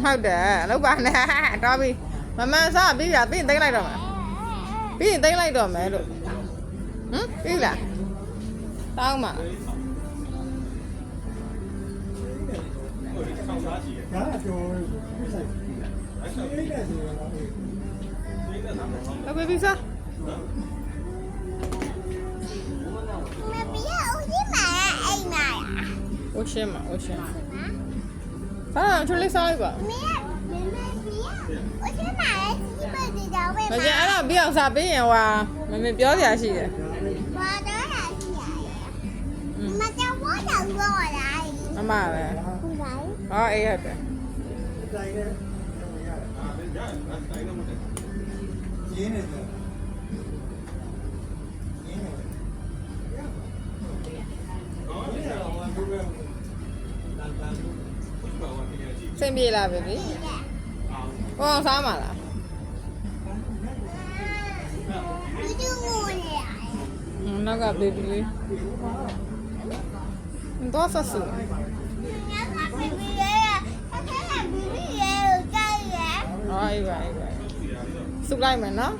ဟုတ်တယ်လောက်ပါနဲ့တော်ပြီမမန်စားပြီးပြပြီးသိမ့်လိုက်တော့မယ်ပြီးသိမ့်လိုက်တော့မယ်လို့ပြီးလားတောင်းပါဘယ်ပြီးစား我先嘛，我先。反正出来烧一个。我先买了几本的小贝那些俺那不要啥别人哇，妹妹表姐是的。我当然是来的。妈叫我想说我来。妈妈嘞。来。好，哎呀对。စိတ်ပြေလားပဲလေဟောစားမှာလားနောက်ကဘေဘီလေးတော့ဆက်စုအေးပါစုလိုက်မယ်နော်